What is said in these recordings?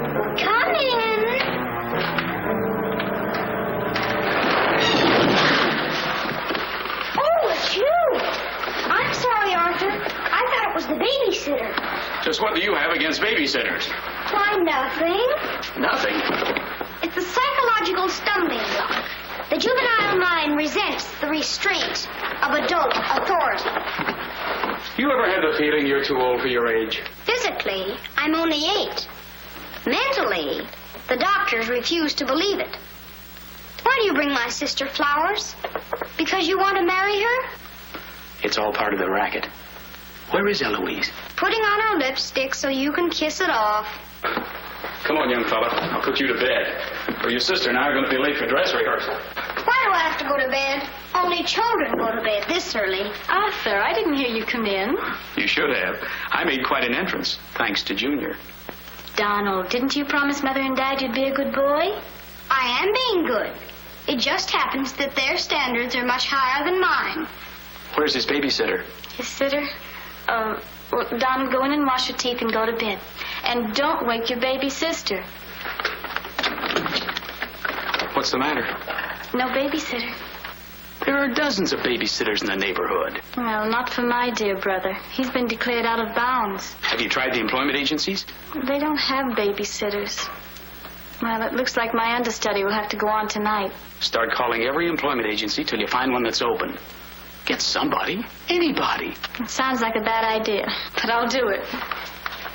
Come in. Oh, it's you. I'm sorry, Arthur. I thought it was the babysitter. Just what do you have against babysitters? Why, nothing. Nothing. It's a psychological stumbling block. The juvenile mind resents the restraint of adult authority. You ever had the feeling you're too old for your age? Physically, I'm only 8. Mentally, the doctors refuse to believe it. Why do you bring my sister flowers? Because you want to marry her? It's all part of the racket. Where is Eloise? Putting on her lipstick so you can kiss it off. Come on, young fella. I'll put you to bed. Or your sister and I are going to be late for dress rehearsal. Why do I have to go to bed? Only children go to bed this early. Arthur, I didn't hear you come in. You should have. I made quite an entrance, thanks to Junior. Donald, didn't you promise Mother and Dad you'd be a good boy? I am being good. It just happens that their standards are much higher than mine. Where's his babysitter? His sitter? Well, Donald, go in and wash your teeth and go to bed. And don't wake your baby sister. What's the matter? No babysitter. There are dozens of babysitters in the neighborhood. Well, not for my dear brother. He's been declared out of bounds. Have you tried the employment agencies? They don't have babysitters. Well, it looks like my understudy will have to go on tonight. Start calling every employment agency till you find one that's open. Get somebody. Anybody. It sounds like a bad idea, but I'll do it.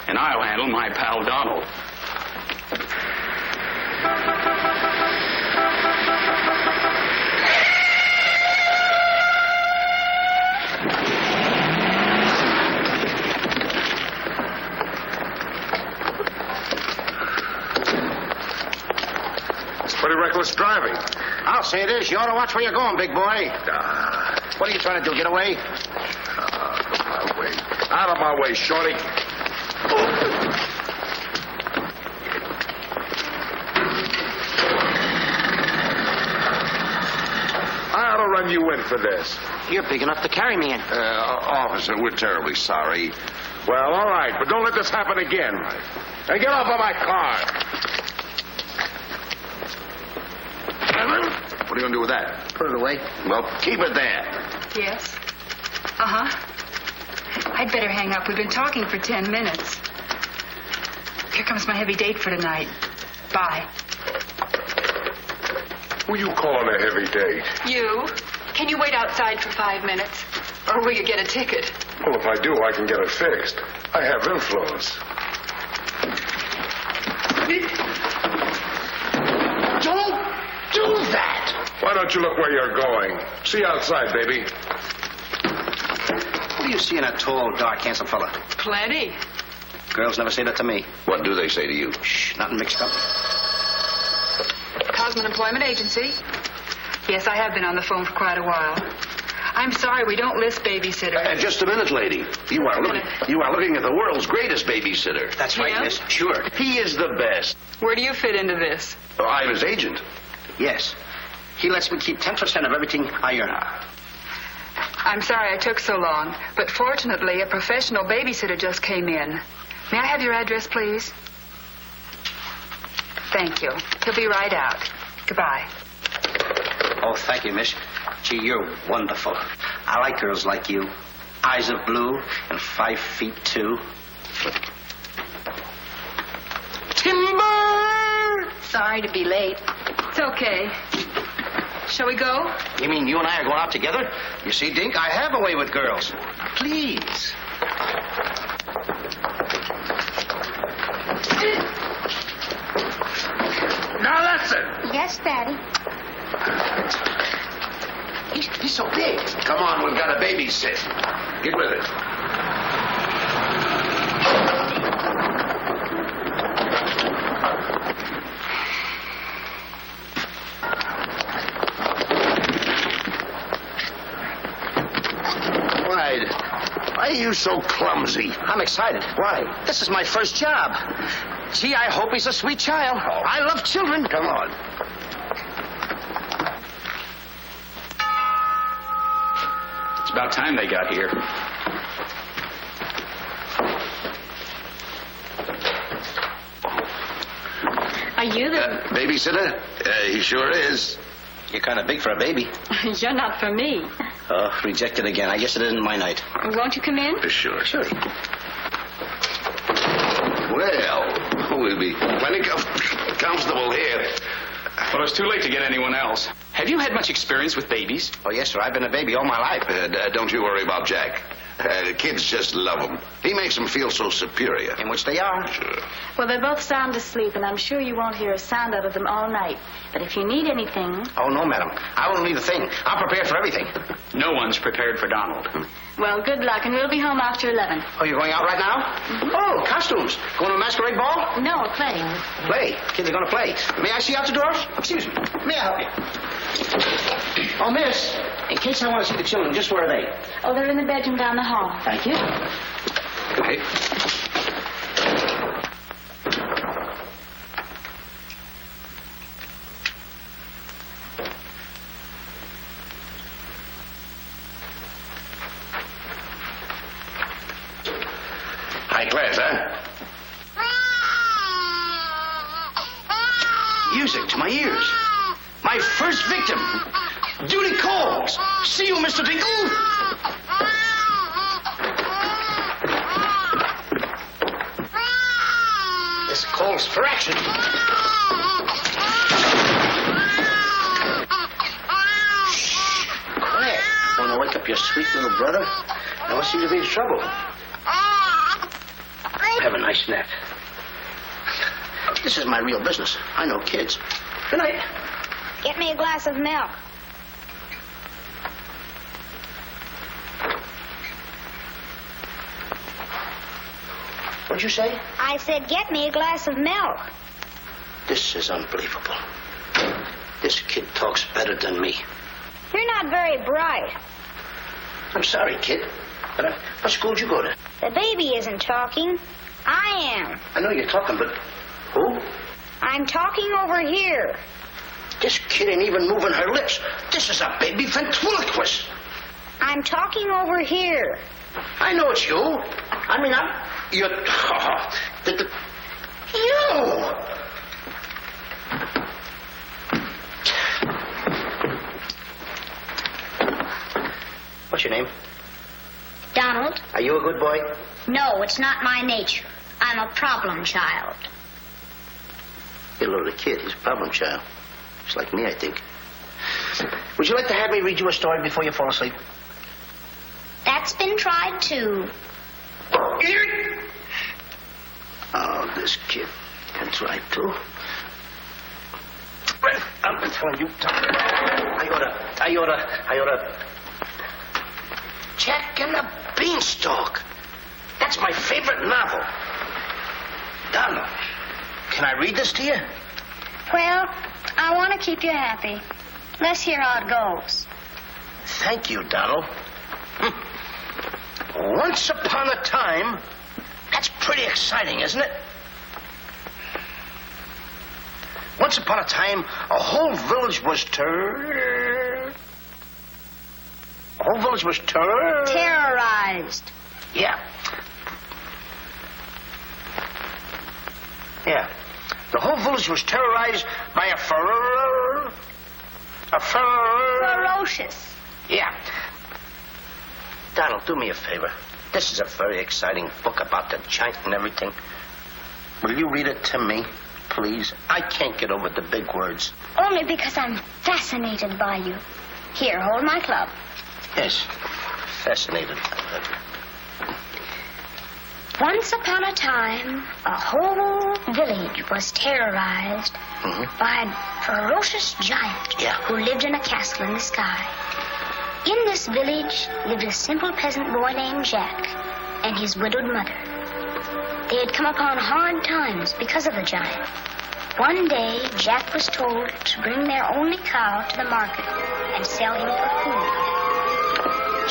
And I'll handle my pal Donald. It's pretty reckless driving. I'll say it is. You ought to watch where you're going, big boy. What are you trying to do, get away? Out of my way, shorty. I ought to run you in for this. You're big enough to carry me in. Officer, we're terribly sorry. Well, all right, but don't let this happen again. Now get off of my car. What are you going to do with that? Put it away. Well, keep it there. Yes? Uh-huh. I'd better hang up. We've been talking for 10 minutes. Here comes my heavy date for tonight. Bye. Who you calling a heavy date? You? Can you wait outside for 5 minutes? Or will you get a ticket? Well, if I do, I can get it fixed. I have influence. Don't do that! Why don't you look where you're going? See you outside, baby. What do you see in a tall, dark, handsome fella? Plenty. Girls never say that to me. What do they say to you? Shh, nothing mixed up. Cosman Employment Agency. Yes, I have been on the phone for quite a while. I'm sorry, we don't list babysitters. Just a minute, lady. You are looking at the world's greatest babysitter. That's right, Yeah? miss. Sure. He is the best. Where do you fit into this? Oh, I'm his agent. Yes. He lets me keep 10% of everything I earn. I'm sorry I took so long, but fortunately a professional babysitter just came in. May I have your address, please? Thank you. He'll be right out. Goodbye. Oh, thank you, miss. Gee, you're wonderful. I like girls like you. Eyes of blue and 5'2". Timber! Sorry to be late. It's okay. Shall we go? You mean you and I are going out together? You see, Dink, I have a way with girls. Please. Now listen. Yes, Daddy. He's so big. Come on, we've got a babysit. Get with it. Why are you so clumsy? I'm excited. Why? This is my first job. Gee, I hope he's a sweet child. Oh. I love children. Come on. It's about time they got here. Are you the... Babysitter? He sure is. You're kind of big for a baby. You're not for me. Oh, rejected again. I guess it isn't my night. Won't you come in? Sure. Well, we'll be plenty comfortable here. Well, it's too late to get anyone else. Have you had much experience with babies? Oh, yes, sir. I've been a baby all my life. Don't you worry about Jack. Kids just love him. He makes them feel so superior. In which they are. Sure. Well, they're both sound asleep, and I'm sure you won't hear a sound out of them all night. But if you need anything... Oh, no, madam. I won't need a thing. I'm prepared for everything. No one's prepared for Donald. Well, good luck, and we'll be home after 11. Oh, you're going out right now? Mm-hmm. Oh, costumes. Going to a masquerade ball? No, playing. Play? Kids are going to play. May I see out the doors? Excuse me. May I help you? Oh, miss. In case I want to see the children, just where are they? Oh, they're in the bedroom down the hall. Thank you. Good night. High class, huh? Music to my ears. My first victim. Duty calls. See you, Mr. Dingle. This calls for action. Shh. Quiet. Want to wake up your sweet little brother? No one seems to be in trouble. Have a nice nap. This is my real business. I know kids. Good night. Get me a glass of milk. What'd you say? I said, get me a glass of milk. This is unbelievable. This kid talks better than me. You're not very bright. I'm sorry, kid. But what school did you go to? The baby isn't talking. I am. I know you're talking, but who? I'm talking over here. This kid ain't even moving her lips. This is a baby ventriloquist. I'm talking over here. I know it's you. I mean, you're... You! What's your name? Donald? Are you a good boy? No, it's not my nature. I'm a problem child. You're a little kid. He's a problem child. Just like me, I think. Would you like to have me read you a story before you fall asleep? That's been tried, too. Oh, this kid can try too. Well, I'm telling you, I oughta. Jack and the Beanstalk. That's my favorite novel. Donald, can I read this to you? Well, I want to keep you happy. Let's hear how it goes. Thank you, Donald. Once upon a time. That's pretty exciting, isn't it? Once upon a time, a whole village was terrorized. Yeah. Yeah. The whole village was terrorized by a Ferocious. Yeah. Donald, do me a favor. This is a very exciting book about the giant and everything. Will you read it to me, please? I can't get over the big words. Only because I'm fascinated by you. Here, hold my club. Yes, fascinated. Once upon a time, a whole village was terrorized by a ferocious giant who lived in a castle in the sky. In this village lived a simple peasant boy named Jack and his widowed mother. They had come upon hard times because of the giant. One day, Jack was told to bring their only cow to the market and sell him for food.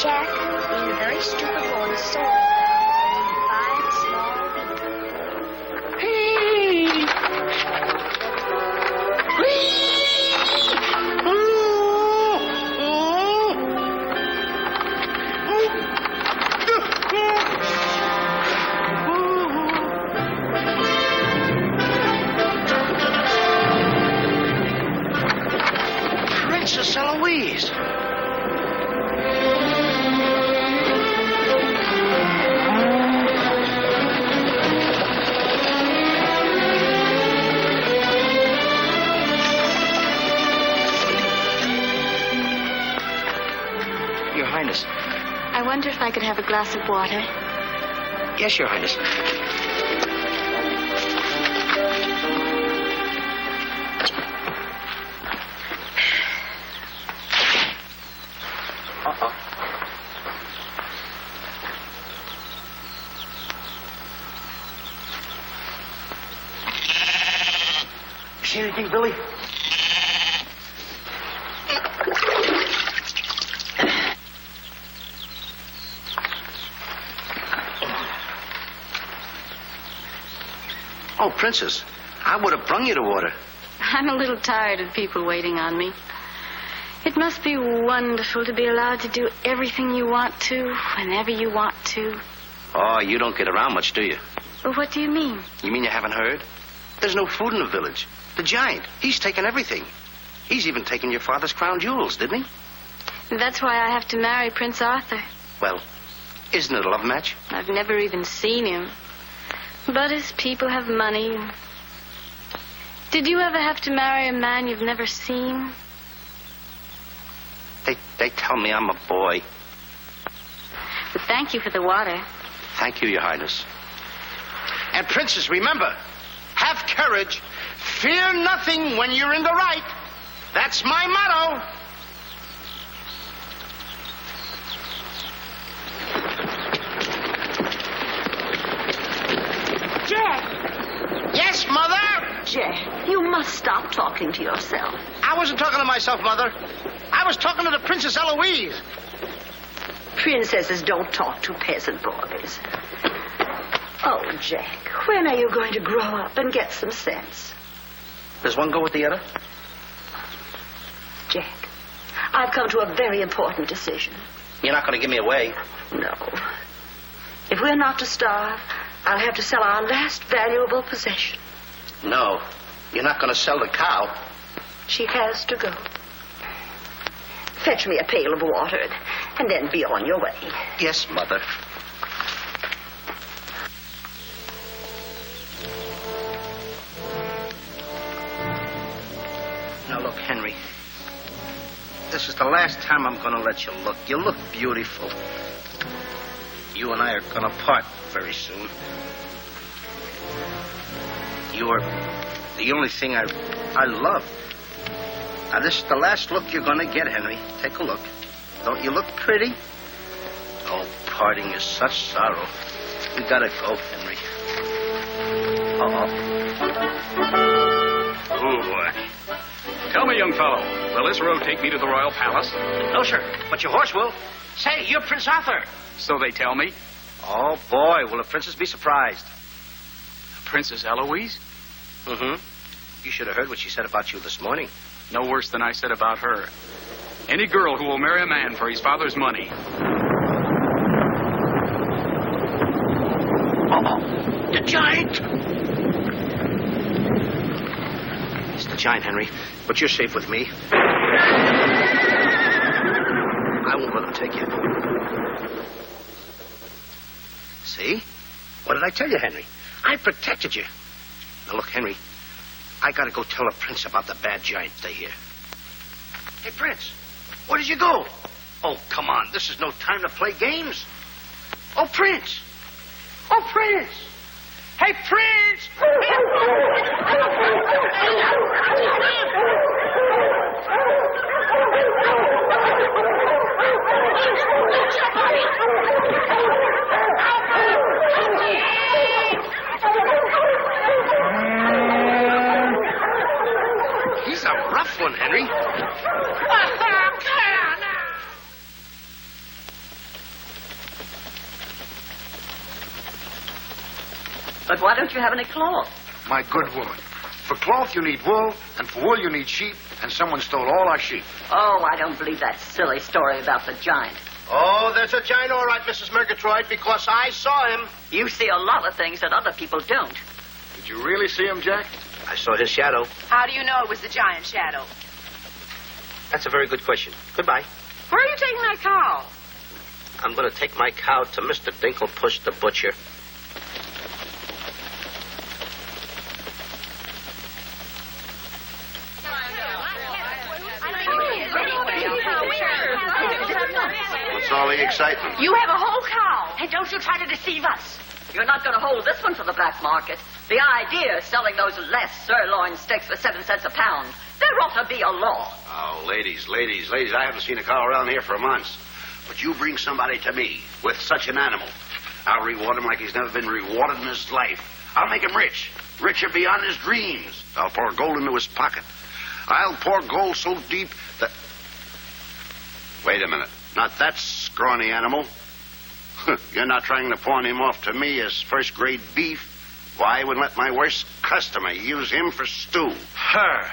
Jack, being a very stupid boy, sold him 5 small beans. Hey! wonder if I could have a glass of water. Yes, Your Highness. Uh-oh. You see anything, Billy? Oh, Princess, I would have brung you to water. I'm a little tired of people waiting on me. It must be wonderful to be allowed to do everything you want to, whenever you want to. Oh, you don't get around much, do you? Well, what do you mean? You mean you haven't heard? There's no food in the village. The giant, he's taken everything. He's even taken your father's crown jewels, didn't he? That's why I have to marry Prince Arthur. Well, isn't it a love match? I've never even seen him. But his people have money. Did you ever have to marry a man you've never seen? They tell me I'm a boy. But thank you for the water. Thank you, Your Highness. And, Princess, remember, have courage. Fear nothing when you're in the right. That's my motto. Jack! Yes, Mother? Jack, you must stop talking to yourself. I wasn't talking to myself, Mother. I was talking to the Princess Eloise. Princesses don't talk to peasant boys. Oh, Jack, when are you going to grow up and get some sense? Does one go with the other? Jack, I've come to a very important decision. You're not going to give me away. No. If we're not to starve, I'll have to sell our last valuable possession. No, you're not going to sell the cow. She has to go. Fetch me a pail of water, and then be on your way. Yes, Mother. Now, look, Henry. This is the last time I'm going to let you look. You look beautiful. You and I are going to part very soon. You're the only thing I love. Now, this is the last look you're going to get, Henry. Take a look. Don't you look pretty? Oh, parting is such sorrow. We gotta go, Henry. Oh, boy. Tell me, young fellow, will this road take me to the royal palace? No, sir, but your horse will. Say, you're Prince Arthur. So they tell me. Oh, boy, will the princess be surprised. Princess Eloise? Mm-hmm. You should have heard what she said about you this morning. No worse than I said about her. Any girl who will marry a man for his father's money. Uh-oh. The giant! It's the giant, Henry. But you're safe with me. I won't let him take you. See? What did I tell you, Henry? I protected you. Now, look, Henry, I gotta go tell the prince about the bad giant. Stay here. Hey, Prince, where did you go? Oh, come on. This is no time to play games. Oh, Prince. Oh, Prince. Hey, Prince. He's a rough one, Henry. But why don't you have any cloth? My good woman. For cloth, you need wool, and for wool, you need sheep, and someone stole all our sheep. Oh, I don't believe that silly story about the giant. Oh, there's a giant, all right, Mrs. Murgatroyd, because I saw him. You see a lot of things that other people don't. Did you really see him, Jack? I saw his shadow. How do you know it was the giant shadow? That's a very good question. Goodbye. Where are you taking that cow? I'm going to take my cow to Mr. Dinklepuss the butcher. What's all enjoying excitement. You have a whole cow, and don't you try to deceive us. You're not going to hold this one for the black market. The idea of selling those less sirloin steaks for 7 cents a pound. There ought to be a law. Oh, ladies, I haven't seen a cow around here for months. But you bring somebody to me with such an animal. I'll reward him like he's never been rewarded in his life. I'll make him rich. Richer beyond his dreams. I'll pour gold into his pocket. I'll pour gold so deep that... Wait a minute. Not that scrawny animal. You're not trying to pawn him off to me as first-grade beef. Why, I would let my worst customer use him for stew. Her.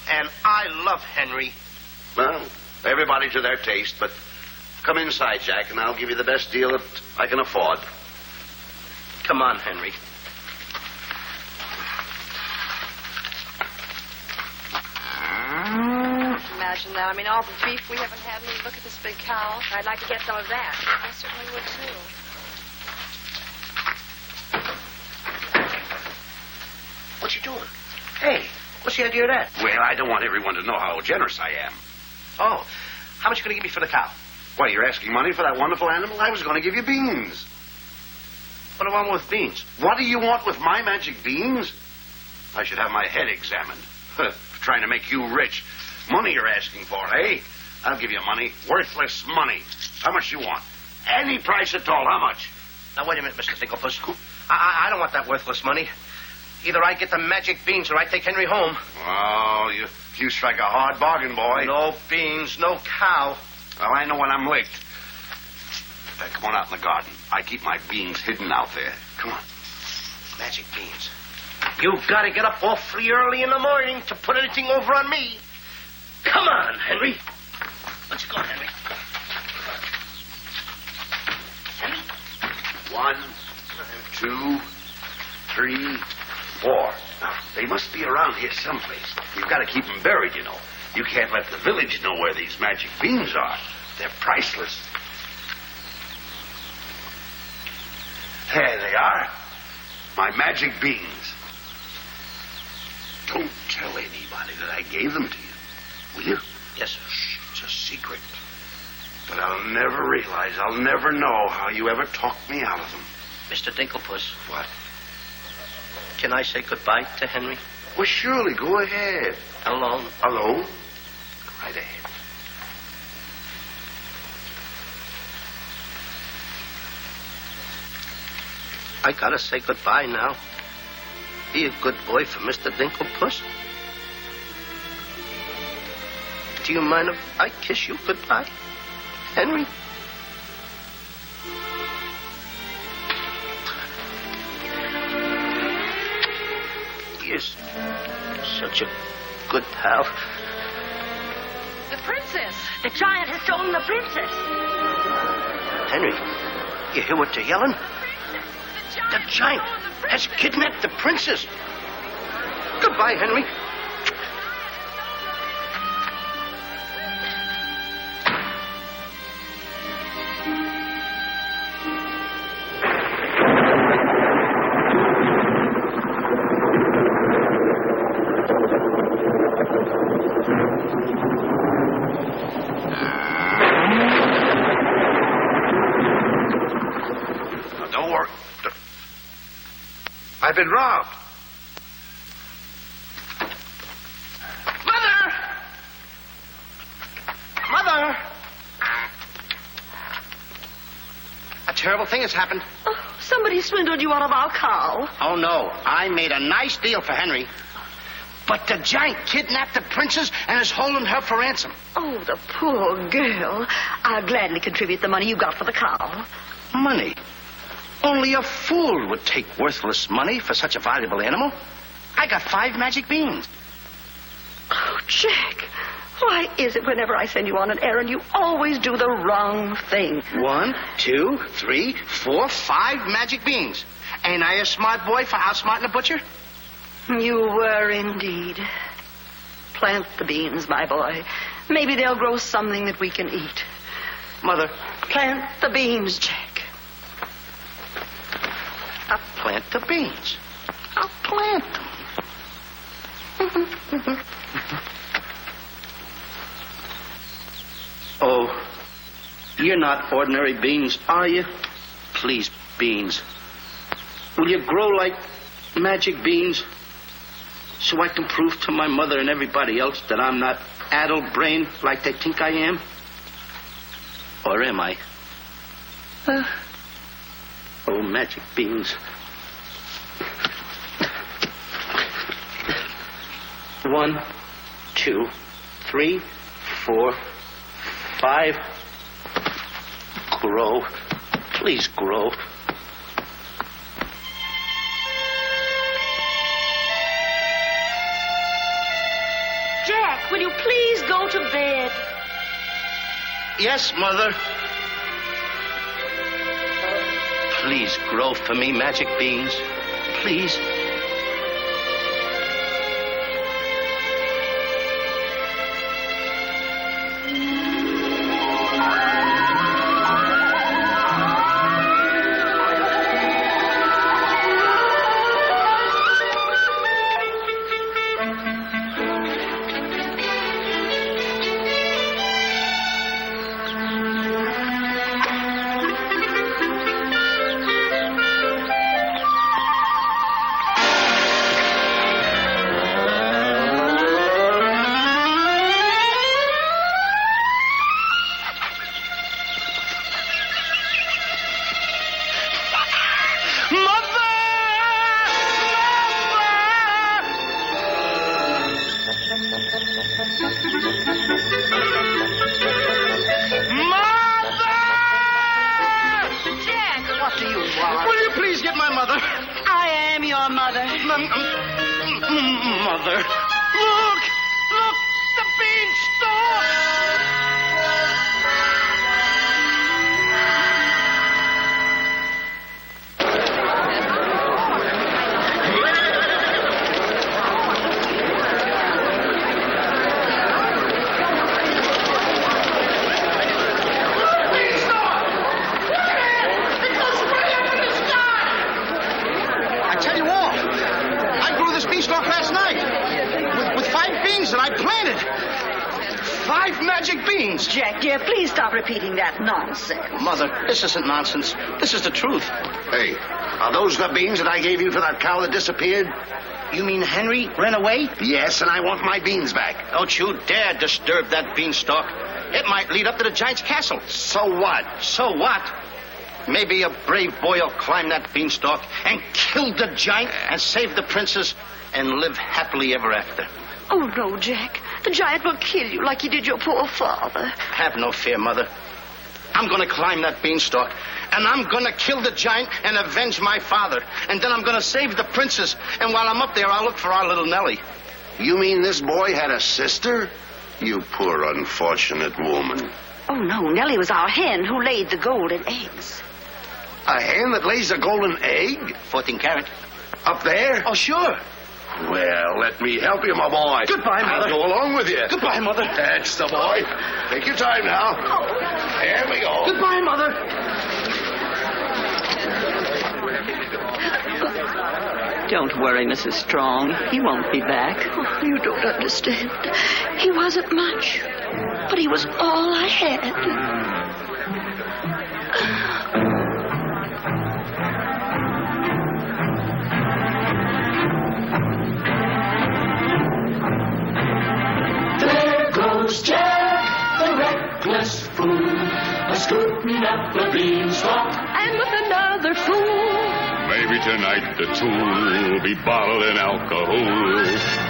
And I love Henry. Well, everybody to their taste, but come inside, Jack, and I'll give you the best deal that I can afford. Come on, Henry. Imagine that. I mean, all the beef we haven't had, and we look at this big cow. I'd like to get some of that. I certainly would, too. What you doing? Hey, what's the idea of that? Well, I don't want everyone to know how generous I am. Oh, how much you going to give me for the cow? Why, you're asking money for that wonderful animal? I was going to give you beans. What do I want with beans? What do you want with my magic beans? I should have my head examined. Trying to make you rich. Money you're asking for, eh? I'll give you money. Worthless money. How much you want? Any price at all. How much? Now, wait a minute, Mr. Dinklepuss. I don't want that worthless money. Either I get the magic beans or I take Henry home. Oh, you strike a hard bargain, boy. No beans, no cow. Well, I know when I'm licked. Come on out in the garden. I keep my beans hidden out there. Come on. Magic beans. You've got to get up awfully early in the morning to put anything over on me. Come on, Henry. Let's go, Henry. Henry? 1, 2, 3, 4. Now, they must be around here someplace. You've got to keep them buried, you know. You can't let the village know where these magic beans are. They're priceless. There they are. My magic beans. Don't tell anybody that I gave them to you. Will you? Yes, sir. Shh, it's a secret. But I'll never realize, I'll never know how you ever talked me out of them. Mr. Dinklepuss. What? Can I say goodbye to Henry? Well, surely, go ahead. Alone? Alone? Right ahead. I gotta say goodbye now. Be a good boy for Mr. Dinklepuss. Do you mind if I kiss you goodbye, Henry? You're such a good pal. The princess. The giant has stolen the princess. Henry, you hear what they're yelling? The giant has kidnapped the princess. Goodbye, Henry. Now, don't worry. I've been robbed. Mother! Mother! A terrible thing has happened. Oh, somebody swindled you out of our cow. Oh, no. I made a nice deal for Henry. But the giant kidnapped the princess and is holding her for ransom. Oh, the poor girl. I'll gladly contribute the money you got for the cow. Money? Only a fool would take worthless money for such a valuable animal. I got 5 magic beans. Oh, Jack, why is it whenever I send you on an errand, you always do the wrong thing? 1, 2, 3, 4, 5 magic beans. Ain't I a smart boy for outsmarting a butcher? You were indeed. Plant the beans, my boy. Maybe they'll grow something that we can eat. Mother, Plant the beans, Jack. I'll plant the beans. I'll plant them. Oh, You're not ordinary beans, are you? Please, beans. Will you grow like magic beans so I can prove to my mother and everybody else that I'm not addle-brained like they think I am? Or am I? Oh, magic beans. 1, 2, 3, 4, 5. Grow. Please grow. Jack, will you please go to bed? Yes, Mother. Please grow for me, magic beans. Please. Mother, look, the beanstalk! That I planted. 5 magic beans. Jack, dear, please stop repeating that nonsense. Mother, this isn't nonsense. This is the truth. Hey, are those the beans that I gave you for that cow that disappeared? You mean Henry ran away? Yes, and I want my beans back. Don't you dare disturb that beanstalk. It might lead up to the giant's castle. So what? So what? Maybe a brave boy will climb that beanstalk and kill the giant and save the princess and live happily ever after. Oh, no, Jack. The giant will kill you like he did your poor father. Have no fear, Mother. I'm going to climb that beanstalk, and I'm going to kill the giant and avenge my father. And then I'm going to save the princess. And while I'm up there, I'll look for our little Nellie. You mean this boy had a sister? You poor unfortunate woman. Oh, no. Nellie was our hen who laid the golden eggs. A hen that lays a golden egg? 14 carat. Up there? Oh, sure. Well, let me help you, my boy. Goodbye, Mother. I'll go along with you. Goodbye, Mother. That's the boy. Take your time now. Oh. There we go. Goodbye, Mother. Don't worry, Mrs. Strong. He won't be back. Oh, you don't understand. He wasn't much, but he was all I had. Jack, the reckless fool, a-scooting up the beanstalk, and with another fool. Maybe tonight the two will be bottled in alcohol.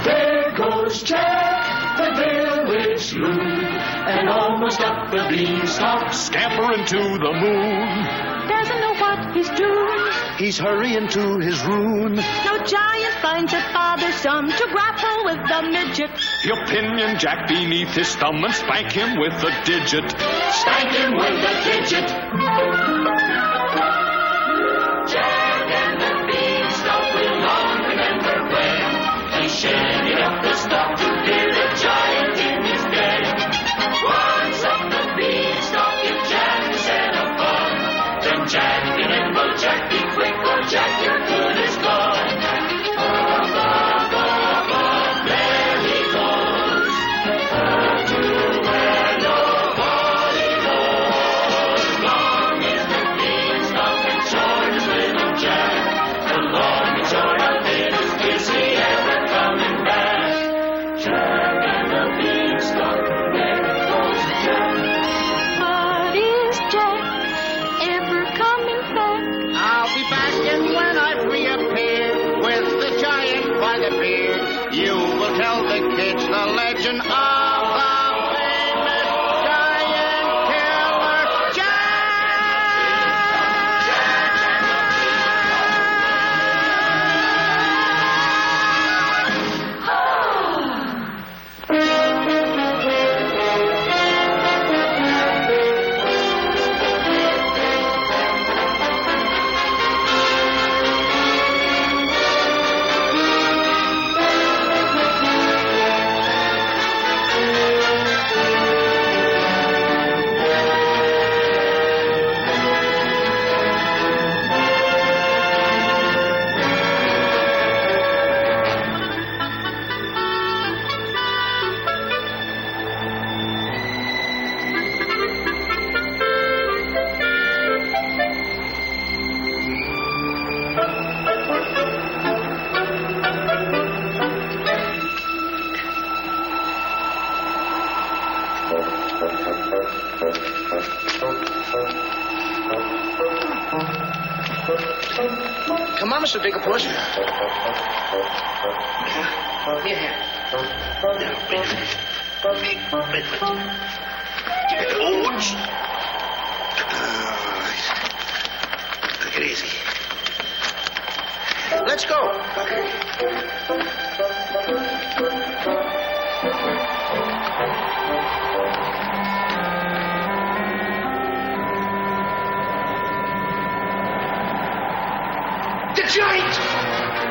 There goes Jack, the village loon, and almost up the beanstalk, scampering to the moon. Doesn't know what he's doing. He's hurrying to his ruin. No giant finds it bothersome to grapple with the midget. He'll pinion Jack beneath his thumb and spank him with a digit. Spank him with a digit. Jack and the beanstalk will long remember when he shaded up the stalk to hear the giant in his den. Once up the beanstalk, if Jack set a fun, then Jack and then will Jack be quick, or Jack your good is gone. Up, up, up, up, there he goes, up to where nobody knows. appear, you will tell the kids the legend of the famous giant killer Come on, Mr. Digglepuss. Here. Oops. Take it easy. Let's go. The giant!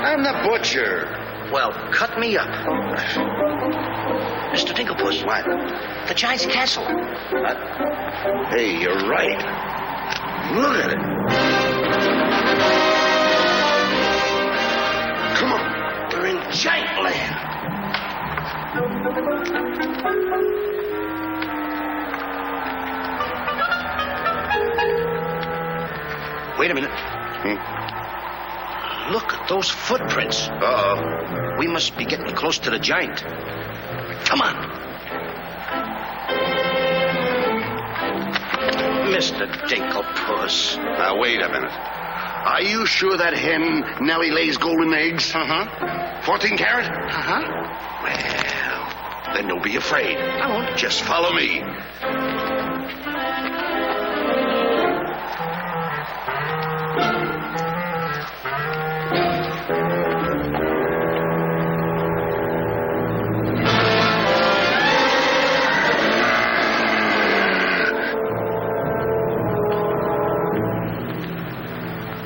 I'm the butcher. Well, cut me up. Mr. Digglepuss. What? The giant's castle. What? Hey, you're right. Look at it. Come on. We're in giant land. Wait a minute. Look at those footprints. Uh-oh. We must be getting close to the giant. Come on. Mr. Digglepuss. Now, wait a minute. Are you sure that hen Nellie lays golden eggs? 14 carat? Well, then don't be afraid. I won't. Just follow me.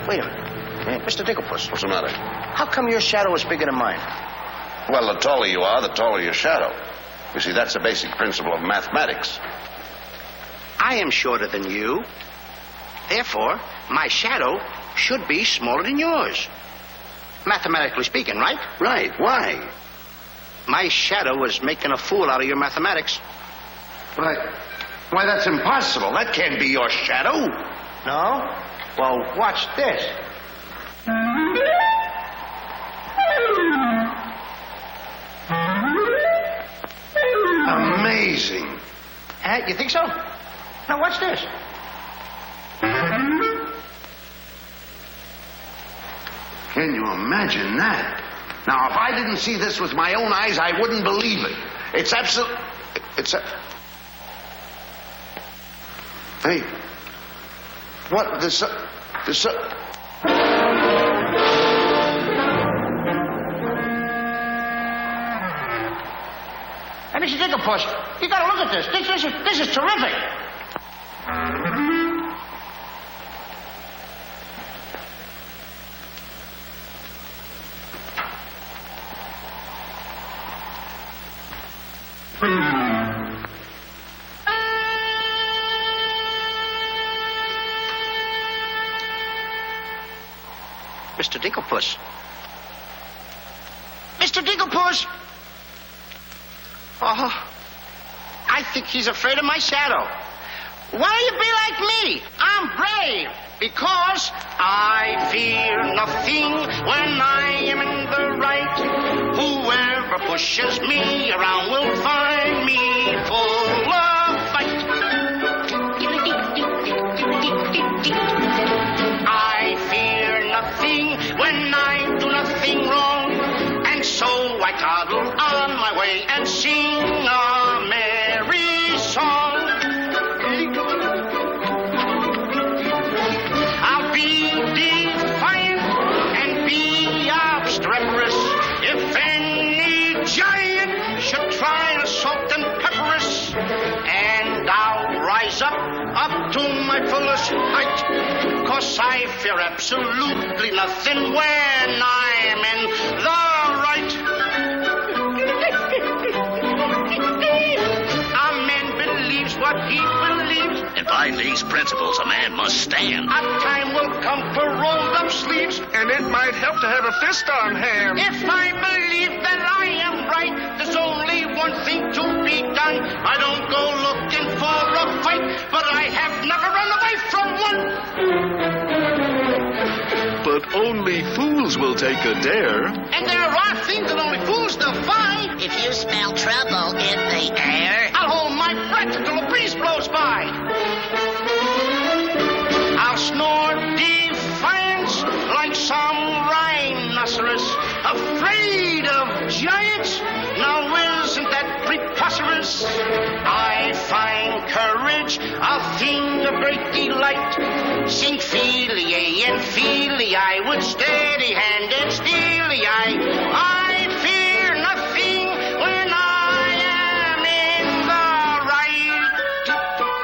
Wait a minute. Mr. Digglepuss. What's the matter? How come your shadow is bigger than mine? Well, the taller you are, the taller your shadow. You see, that's a basic principle of mathematics. I am shorter than you. Therefore, my shadow should be smaller than yours. Mathematically speaking, right? Right. Why? My shadow is making a fool out of your mathematics. Why, that's impossible. That can't be your shadow. No? Well, watch this. Amazing. You think so? Now, watch this. Can you imagine that? Now, if I didn't see this with my own eyes, I wouldn't believe it. It's absolute... Hey. What? Hey, Mr. Digglepuss, you gotta look at this. This is terrific. Mr. Digglepuss. Mr. Digglepuss! Oh, I think he's afraid of my shadow. Why don't you be like me? I'm brave because I fear nothing when I am in the right. Whoever pushes me around will find me full of fight. I fear nothing when I do nothing wrong, and so toddle on my way and sing a merry song. I'll be defiant and be obstreperous if any giant should try to salt and pepper us. And I'll rise up to my fullest height, 'cause I fear absolutely nothing when I'm in the right. A man believes what he believes, And by these principles, a man must stand. a time will come to roll them sleeves, And it might help to have a fist on hand. if I believe that I am right, there's only one thing to be done. I don't go looking for a fight, but I have never run away from one. But only fools will take a dare. And there are things that only fools defy. If you smell trouble in the air, I'll hold my breath until a breeze blows by. I'll snore defiance like some rhinoceros, afraid of giants. Now isn't that preposterous? I find courage a thing of great delight. Sing Fili and Fili, I would steady-handed steely. I fear nothing when I am in the right.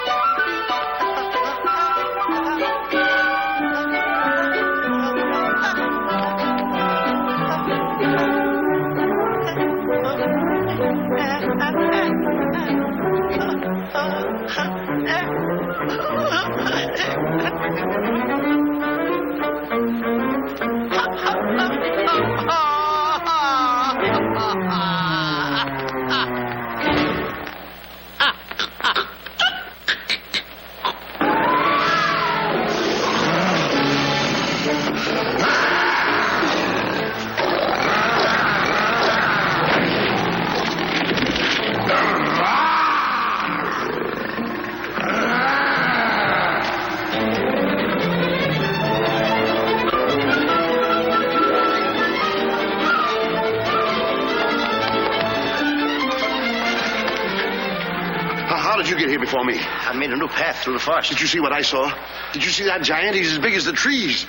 How did you get here before me? I made a new path through the forest. Did you see what I saw? Did you see that giant? He's as big as the trees.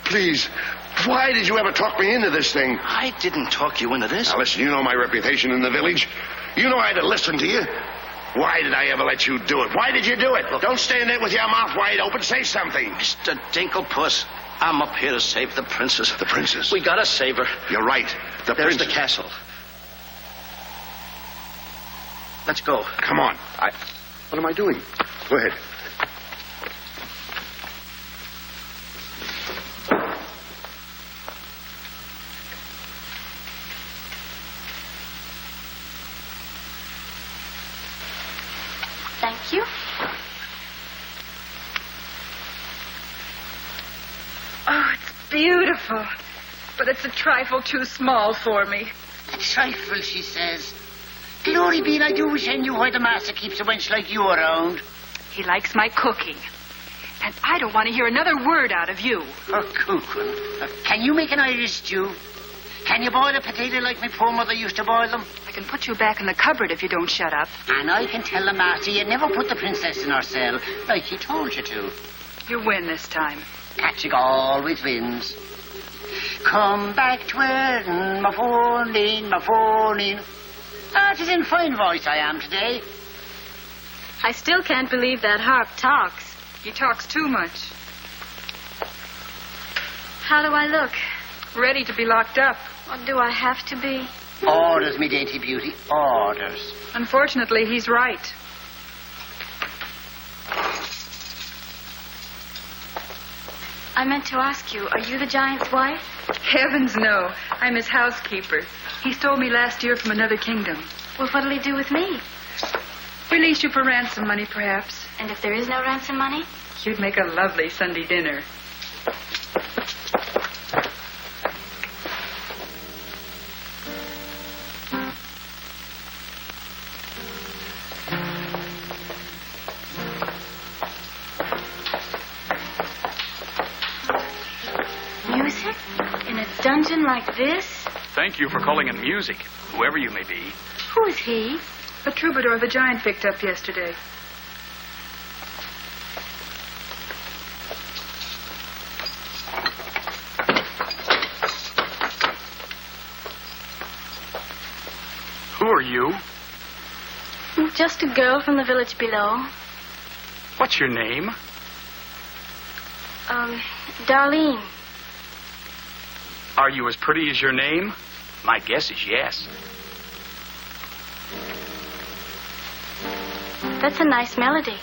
Please, why did you ever talk me into this thing? I didn't talk you into this. Now, listen, you know my reputation in the village. You know I had to listen to you. Why did I ever let you do it? Why did you do it? Look, don't stand there with your mouth wide open. Say something. Mr. Dinklepuss, I'm up here to save the princess. The princess? We gotta save her. You're right. There's princess. the castle. Let's go. Come on. What am I doing? Go ahead. Thank you. Oh, it's beautiful. But it's a trifle too small for me. a trifle, she says. Glory be, and I do wish I knew why the master keeps a wench like you around. He likes my cooking. And I don't want to hear another word out of you. Oh, cooking. Can you make an Irish stew? Can you boil a potato like my poor mother used to boil them? I can put you back in the cupboard if you don't shut up. And I can tell the master you never put the princess in her cell, like he told you to. You win this time. Catching always wins. Come back to where my phone in. Ah, it is in fine voice I am today. I still can't believe that harp talks. He talks too much. How do I look? Ready to be locked up. Or do I have to be? Orders, me dainty beauty, orders. Unfortunately, he's right. I meant to ask you, are you the giant's wife? Heavens, no. I'm his housekeeper. He stole me last year from another kingdom. Well, what'll he do with me? Release you for ransom money, perhaps. And if there is no ransom money? You'd make a lovely Sunday dinner. Music? In a dungeon like this? Thank you for calling in music, whoever you may be. Who is he? A troubadour the giant picked up yesterday. Who are you? Just a girl from the village below. What's your name? Darlene. Are you as pretty as your name? My guess is yes. That's a nice melody.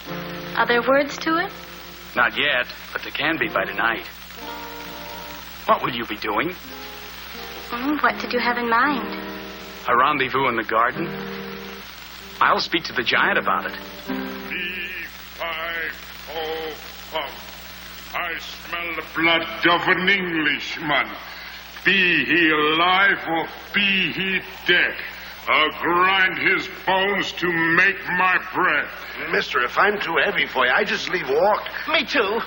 Are there words to it? Not yet, but there can be by tonight. What will you be doing? What did you have in mind? A rendezvous in the garden? I'll speak to the giant about it. B-5-O-5. I smell the blood of an Englishman. Be he alive or be he dead, I'll grind his bones to make my bread. Mister, if I'm too heavy for you, I just leave walk. Me too.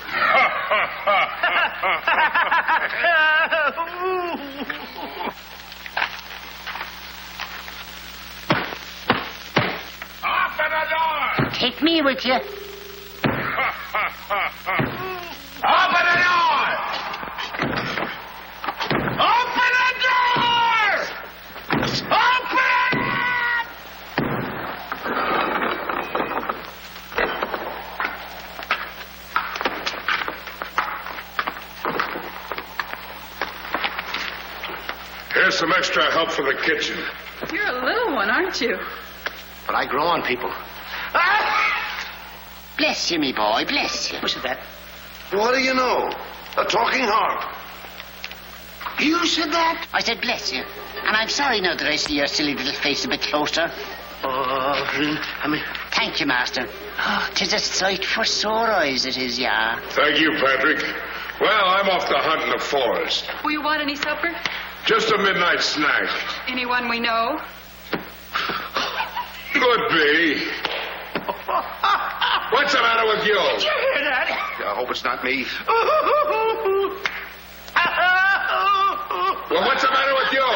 Open the door! Take me with you. Open the door! Open the door! Open it! Here's some extra help for the kitchen. You're a little one, aren't you? But I grow on people. Bless you, me boy, bless you. What's that? What do you know? A talking harp. You said that? I said bless you. And I'm sorry now that I see your silly little face a bit closer. Thank you, Master. Oh, 'tis a sight for sore eyes, it is, yeah. Thank you, Patrick. Well, I'm off to hunt in the forest. Will you want any supper? Just a midnight snack. Anyone we know? Could be. What's the matter with you? Did you hear that? I hope it's not me. Well, what's the matter with you?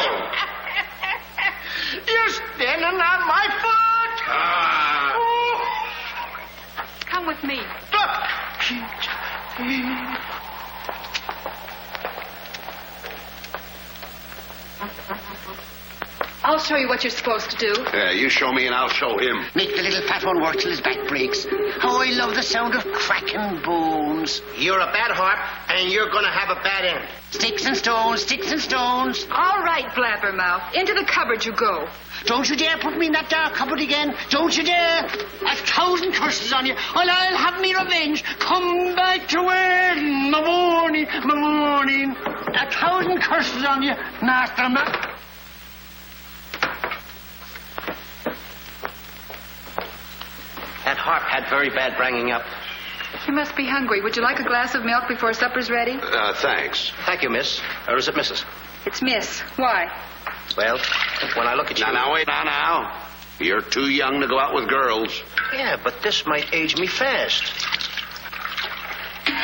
You're standing on my foot. Come with me. I'll show you what you're supposed to do. Yeah, you show me and I'll show him. Make the little fat one work till his back breaks. How I love the sound of cracking bones. You're a bad harp, and you're going to have a bad end. Sticks and stones, sticks and stones. All right, blabbermouth. Into the cupboard you go. Don't you dare put me in that dark cupboard again. Don't you dare. 1,000 curses on you. Well, I'll have me revenge. Come back to where my morning, my morning. 1,000 curses on you, Master. That harp had very bad bringing up. You must be hungry. Would you like a glass of milk before supper's ready? Thanks. Thank you, miss. Or is it Mrs.? It's Miss. Why? Well, when I look at you... Now, wait, now. You're too young to go out with girls. Yeah, but this might age me fast.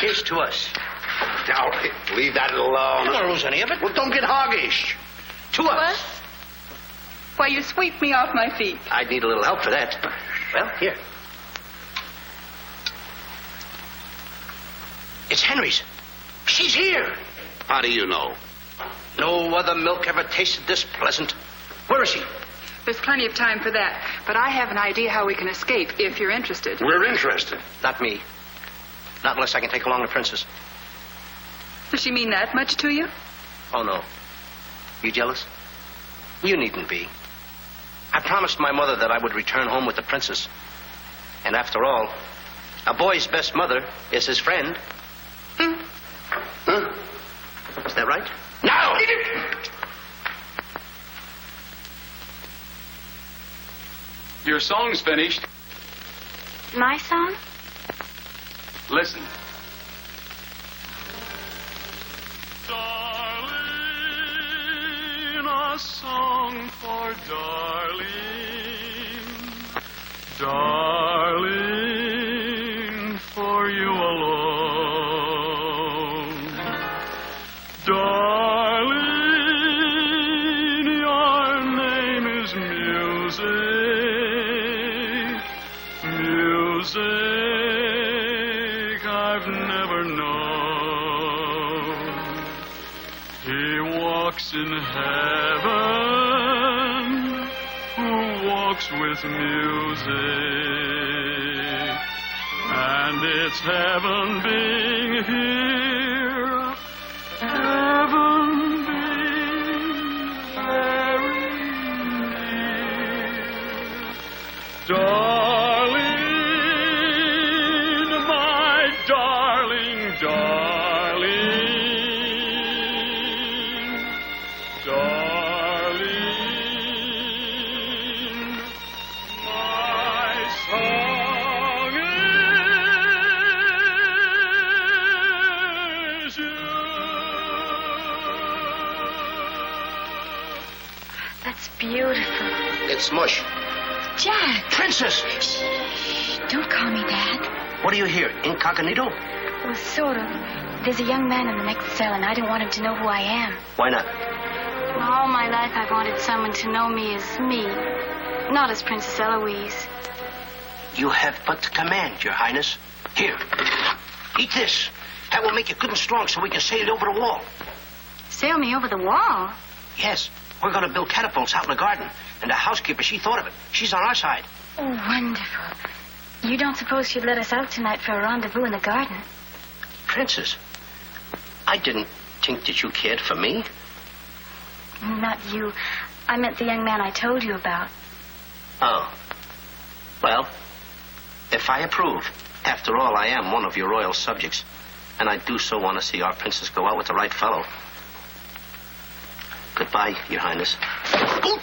Here's to us. Now, leave that alone. You don't lose any of it. Well, don't get hoggish. To us. Why, you sweep me off my feet. I'd need a little help for that. Well, here. It's Henry's. She's here. How do you know? No other milk ever tasted this pleasant. Where is she? There's plenty of time for that. But I have an idea how we can escape, if you're interested. We're interested. Not me. Not unless I can take along the princess. Does she mean that much to you? Oh, no. You jealous? You needn't be. I promised my mother that I would return home with the princess. And after all, a boy's best mother is his friend. Huh? Is that right? No! Your song's finished. My song? Listen. Darling, a song for darling. Darling, for you alone. Darling, in heaven who walks with music. And it's heaven being here, heaven being very near. Darling, my darling, darling, darling, my song is you. That's beautiful. It's mush. Jack. Princess! Shh. Don't call me Dad. What do you hear? Incognito? Well, sort of. There's a young man in the next cell, and I don't want him to know who I am. Why not? All my life, I've wanted someone to know me as me, not as Princess Eloise. You have but to command, Your Highness. Here, eat this. That will make you good and strong so we can sail you over the wall. Sail me over the wall? Yes, we're going to build catapults out in the garden. And the housekeeper, she thought of it. She's on our side. Oh, wonderful. You don't suppose she'd let us out tonight for a rendezvous in the garden? Princess, I didn't think that you cared for me. Not you. I meant the young man I told you about. Oh. Well, if I approve, after all, I am one of your royal subjects. And I do so want to see our princess go out with the right fellow. Goodbye, Your Highness. Ooh.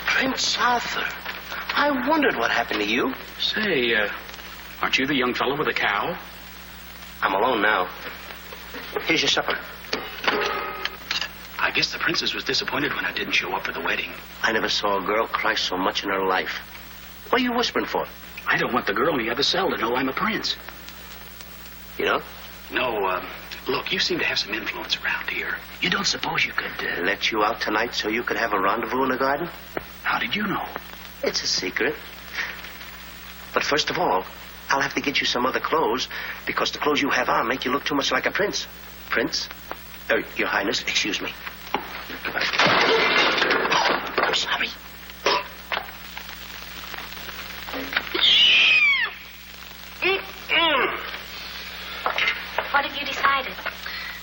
Prince Arthur, I wondered what happened to you. Say, aren't you the young fellow with the cow? I'm alone now. Here's your supper. I guess the princess was disappointed when I didn't show up for the wedding. I never saw a girl cry so much in her life. What are you whispering for? I don't want the girl in the other cell to know I'm a prince. You know? No, look, you seem to have some influence around here. You don't suppose you could... let you out tonight so you could have a rendezvous in the garden? How did you know? It's a secret. But first of all, I'll have to get you some other clothes, because the clothes you have on make you look too much like a prince. Prince? Your Highness, excuse me. I'm sorry. What have you decided?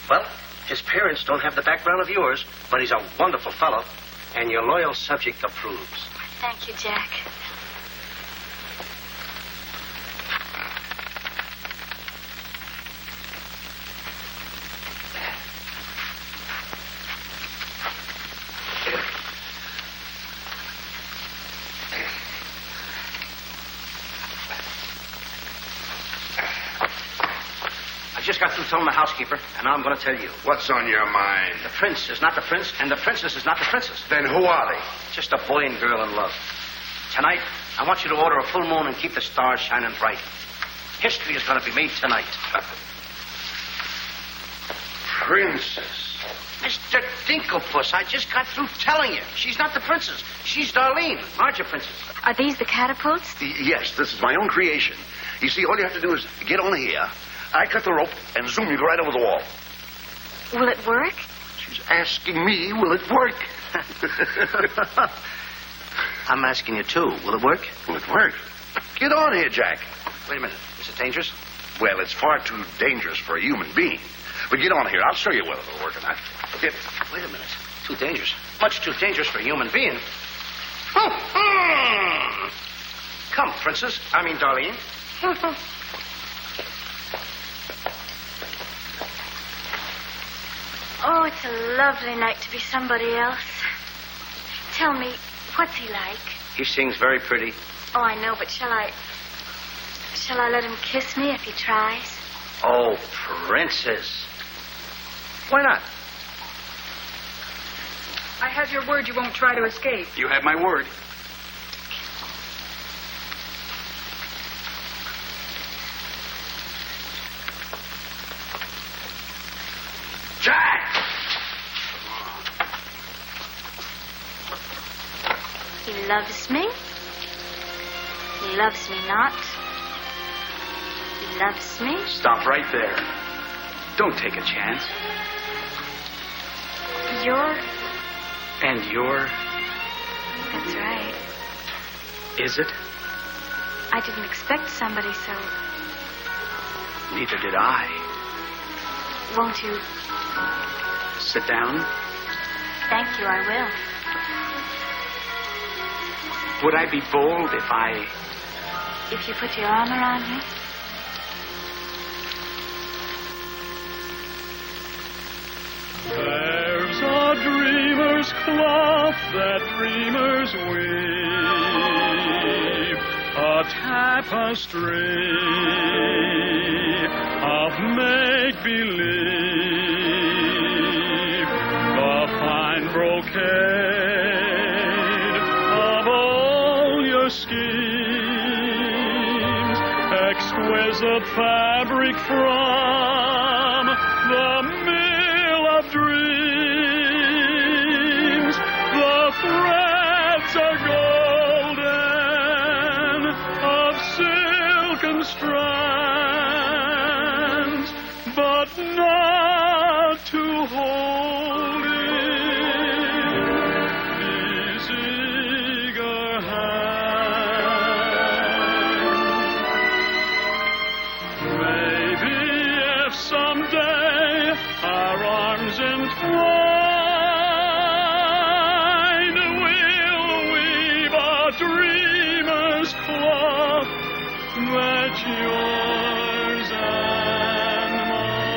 Well, his parents don't have the background of yours, but he's a wonderful fellow, and your loyal subject approves. Thank you, Jack. I just got through telling the housekeeper, and now I'm going to tell you. What's on your mind? The prince is not the prince, and the princess is not the princess. Then who are they? Just a boy and girl in love. Tonight, I want you to order a full moon and keep the stars shining bright. History is going to be made tonight. Princess. Mr. Dinklepuss, I just got through telling you. She's not the princess. She's Darlene, larger princess. Are these the catapults? Yes, this is my own creation. You see, all you have to do is get on here. I cut the rope and zoom you right over the wall. Will it work? She's asking me, will it work? I'm asking you, too. Will it work? Will it work? Get on here, Jack. Wait a minute. Is it dangerous? Well, it's far too dangerous for a human being. But get on here. I'll show you whether it'll work or not. Wait a minute. Too dangerous. Much too dangerous for a human being. Come, Princess. I mean, Darlene. Oh, it's a lovely night to be somebody else. Tell me, what's he like? He sings very pretty. Oh, I know, but shall I let him kiss me if he tries? Oh, Princess. Why not? I have your word you won't try to escape. You have my word. Jack! He loves me. He loves me not. He loves me. Stop right there. Don't take a chance. And you're... That's right. Is it? I didn't expect somebody so... Neither did I. Won't you? Sit down. Thank you, I will. Would I be bold if I... If you put your arm around me? There's a dreamer's cloth that dreamers weave, a tapestry of make-believe, the fine brocade of all your schemes, exquisite fabric from the mill of dreams. The threads are golden, of silken strands, but not to hold in these eager hands. Maybe if someday our arms entwine, we'll weave a dreamer's cloth that's yours and mine.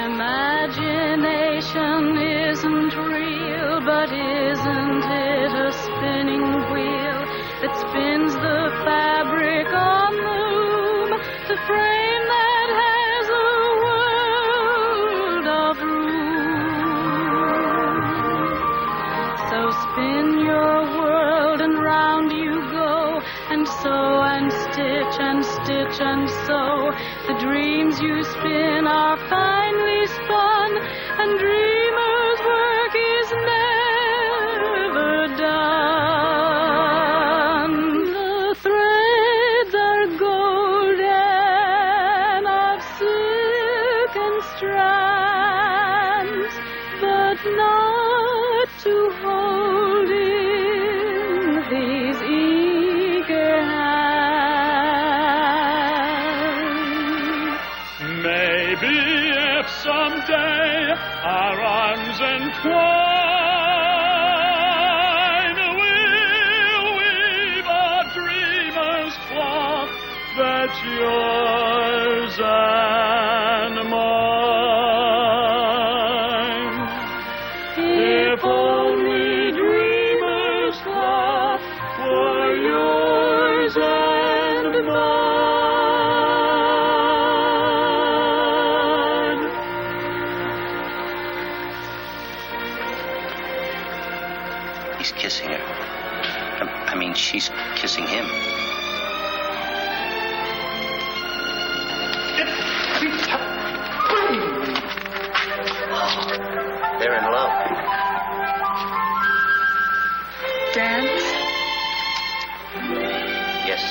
Imagination isn't real, but isn't it a spinning wheel that spins the fabric on the loom, the frame that has a world of room? So spin your world and round you go, and sew and stitch and stitch and sew. The dreams you spin are finely spun, and dreamers' work is never done. The threads are golden, of silken strands, but not to hold in these eager hands. Maybe if someday our arms entwine, we'll weave a dreamer's cloth that's yours and mine. If only dreamer's cloth were yours and mine. He's kissing her. I mean, she's kissing him. They're in love. Dance? Yes.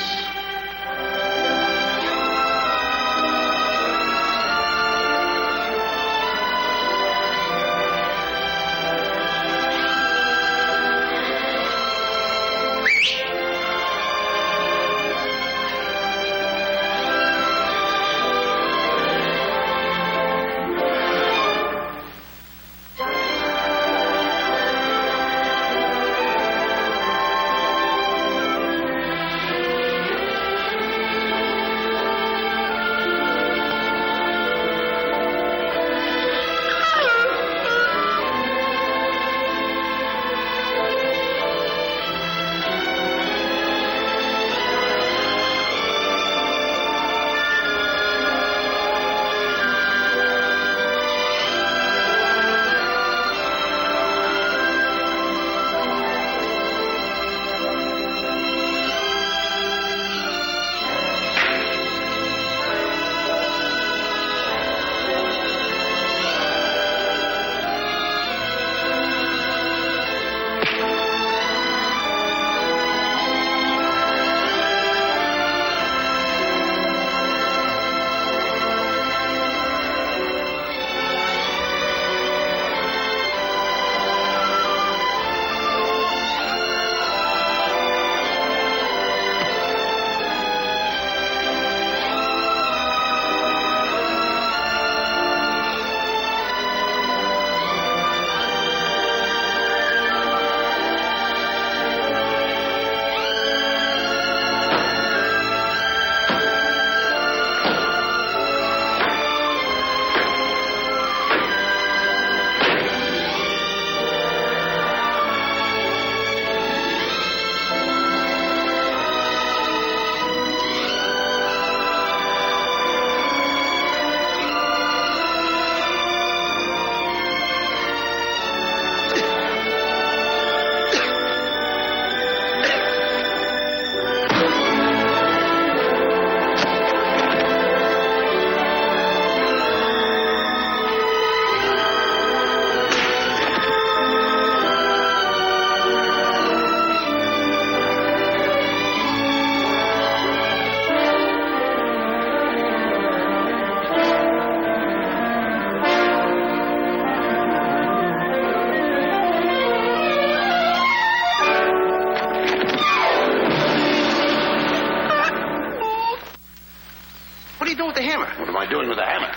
What are you doing with the hammer? What am I doing with the hammer?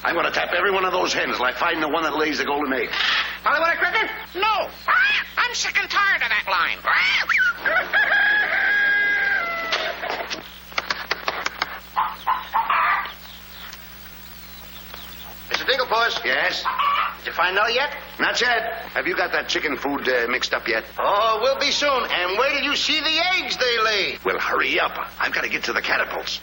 I'm going to tap every one of those hens till I find the one that lays the golden egg. Hollywood Cricket? No. I'm sick and tired of that line. Mr. Dinklepuss? Yes? Did you find out yet? Not yet. Have you got that chicken food mixed up yet? Oh, we'll be soon. And where did you see the eggs they lay? Well, hurry up. I've got to get to the catapults.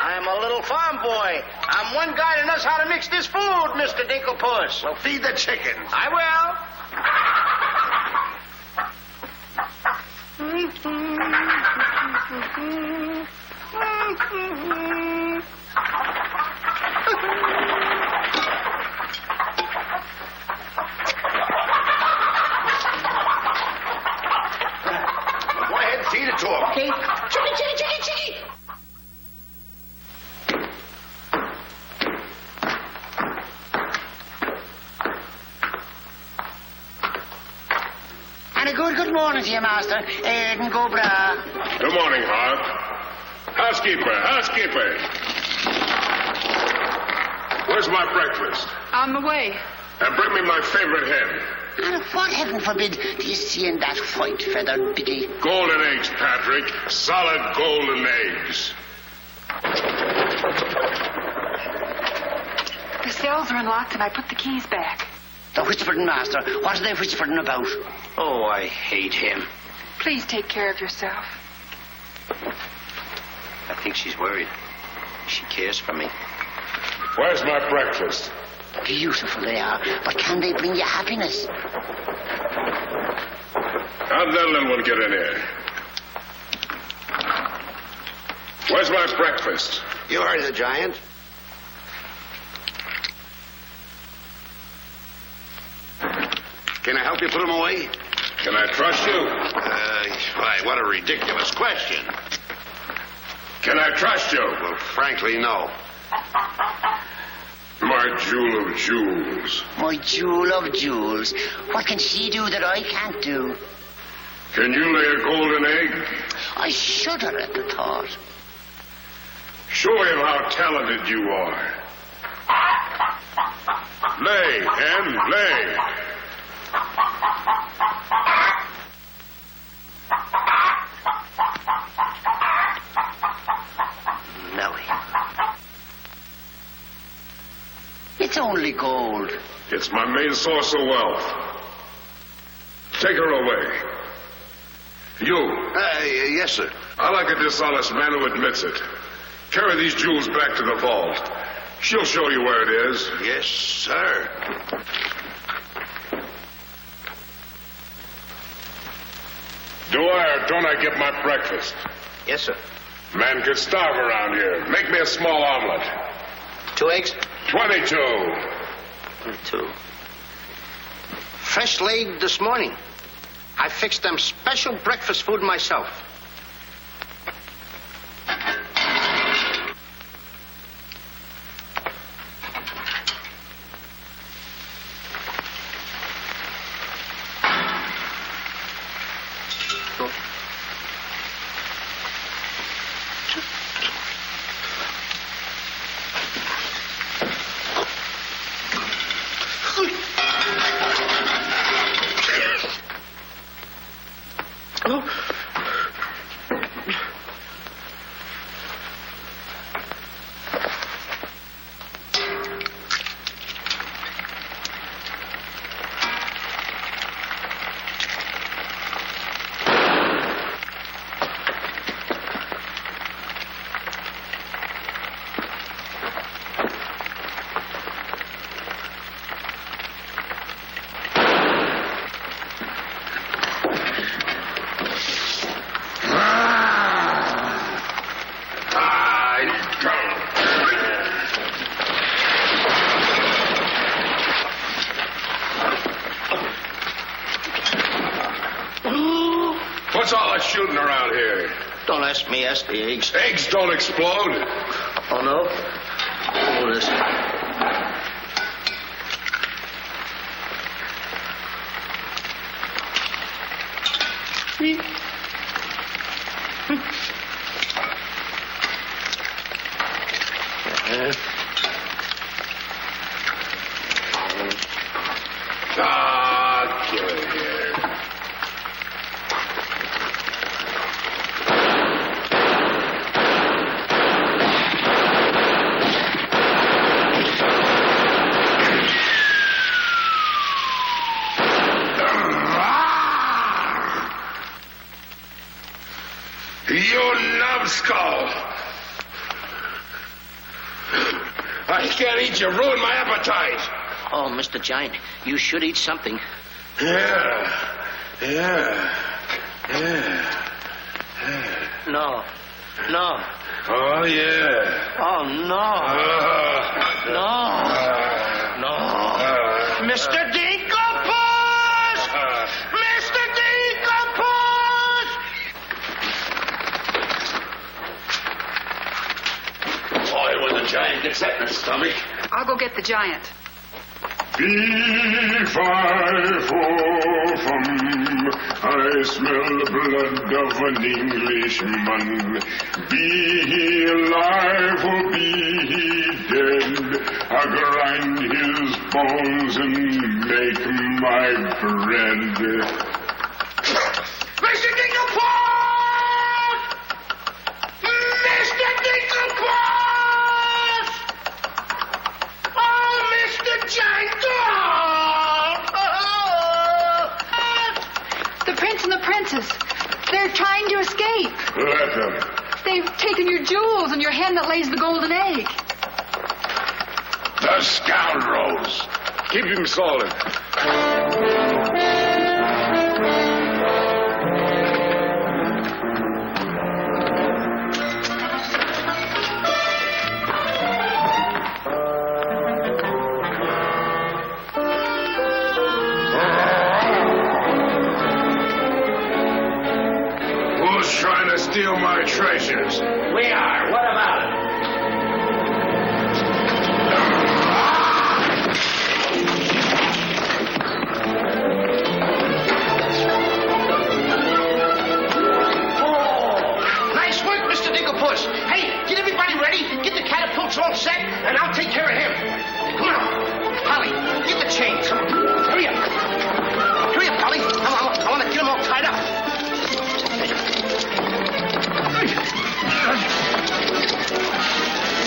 I'm a little farm boy. I'm one guy that knows how to mix this food, Mr. Dinklepuss. Well, feed the chickens. I will. Go ahead, feed it to them. Okay. Chicky. And a good morning to you, Master. And go bra. Good morning, Hart. Housekeeper. Where's my breakfast? On the way. And bring me my favorite hen. And what, heaven forbid, do you see in that white-feathered biggie? Golden eggs, Patrick. Solid golden eggs. The cells are unlocked and I put the keys back. The whispering, Master. What are they whispering about? Oh, I hate him. Please take care of yourself. I think she's worried. She cares for me. Where's my breakfast? Beautiful they are, but can they bring you happiness? How'd that little one get in here? Where's my breakfast? You heard the giant. Can I help you put him away? Can I trust you? Why, what a ridiculous question. Can I trust you? Well, frankly, no. My jewel of jewels. My jewel of jewels. What can she do that I can't do? Can you lay a golden egg? I shudder at the thought. Show him how talented you are. Lay, hen, lay. Nellie. It's only gold. It's my main source of wealth. Take her away. You. Yes, sir. I like a dishonest man who admits it. Carry these jewels back to the vault. She'll show you where it is. Yes, sir. Do I or don't I get my breakfast? Yes, sir. Man could starve around here. Make me a small omelet. 2 eggs? 22. 22. Fresh laid this morning. I fixed them special breakfast food myself. What's all that shooting around here? Don't ask me, ask the eggs. Eggs don't explode. Oh, no? Oh, this. Kill it here. You numbskull! I can't eat you. Ruin my appetite. Oh, Mr. Giant, you should eat something. Yeah. No. Oh, yeah. Oh, no. No. Mr. Dinkelpuss! Mr. Dinkelpuss! Boy, when the giant gets that in his stomach. I'll go get the giant. Beef I fall from, I smell the blood of an Englishman. Be he alive or be he dead, I grind his bones and make my bread. Mr. Dinkelpuss! Mr. Dinkelpuss! Oh, Mr. Giant! The prince and the princess. They're trying to escape. Let them. They've taken your jewels and your hen that lays the golden egg. The scoundrels. Keep him solid. Trying to steal my treasures. We are. What about it? Oh, nice work, Mr. Dinkelpuss. Hey, get everybody ready. Get the catapults all set, and I'll take care of him. Come on. Polly, get the chain. Come on. Hurry up. Hurry up, Polly. I want to get them all tied up.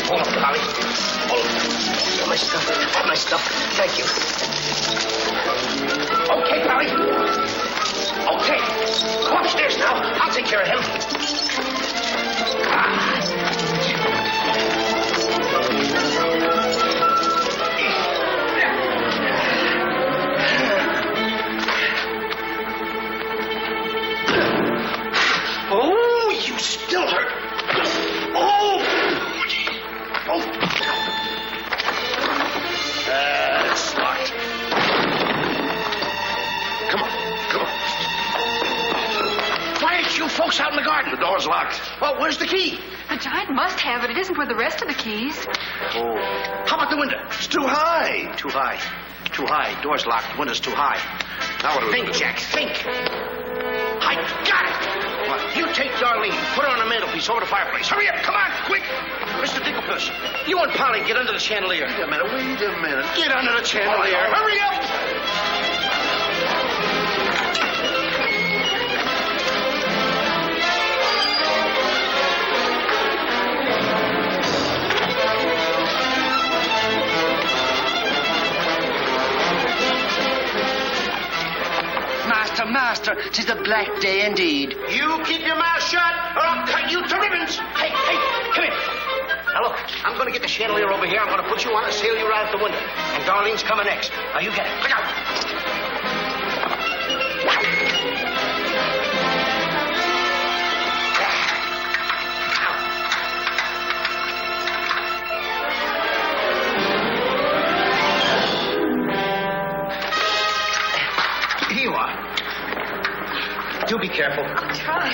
Hold on, Polly. Hold on. My stuff. Thank you. Okay, Polly. Okay. Go upstairs now. I'll take care of him. Oh, you still hurt. Oh! It's locked. Come on. Why aren't you folks out in the garden? The door's locked. Well, where's the key? The giant must have it. It isn't where the rest of the keys. Oh. How about the window? It's too high. Too high. Door's locked. Window's too high. Now what do we Think, do? Jack, think. I got it. What? You take Darlene, put her on the mantelpiece over the fireplace. Hurry up, come on, quick. Mr. Dinkelpuss, you and Polly get under the chandelier. Wait a minute. Get under the chandelier. All right. Hurry up. Master, 'tis a black day indeed. You keep your mouth shut, or I'll cut you to ribbons. Hey, come here. Now, look, I'm going to get the chandelier over here. I'm going to put you on and sail you right out the window. And Darlene's coming next. Now, you get it. Look out. Here you are. Do be careful. I'll try.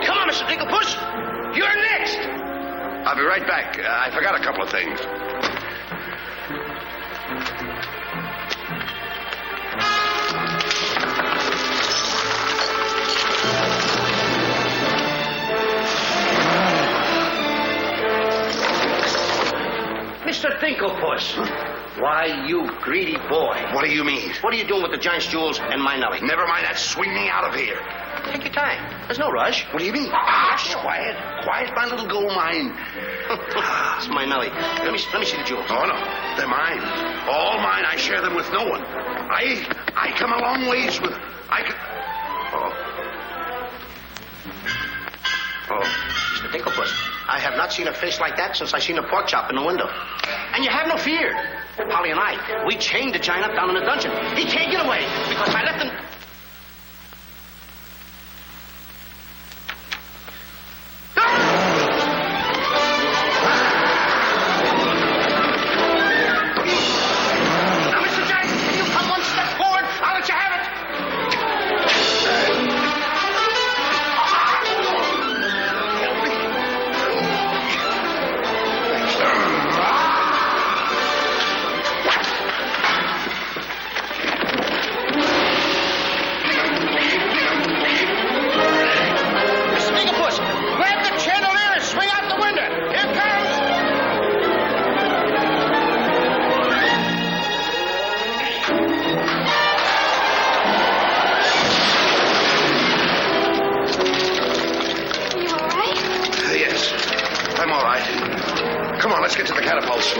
Come on, Mr. Dinkelpuss. You're next. I'll be right back. I forgot a couple of things. Mr. Dinklepuss. Why, you greedy boy. What do you mean? What are you doing with the giant's jewels and my Nellie? Never mind that. Swing me out of here. Take your time. There's no rush. What do you mean? Quiet. Quiet, my little gold mine. It's my Nellie. Let me see the jewels. Oh, no. They're mine. All mine. I share them with no one. I come a long ways with... Oh, Mr. Dinklepuss, I have not seen a face like that since I seen a pork chop in the window. And you have no fear. Polly and I, we chained the giant up down in the dungeon. He can't get away because I left him... Now, Mr. Giant, if you come one step forward, I'll let you have it. Come on, let's get to the catapults.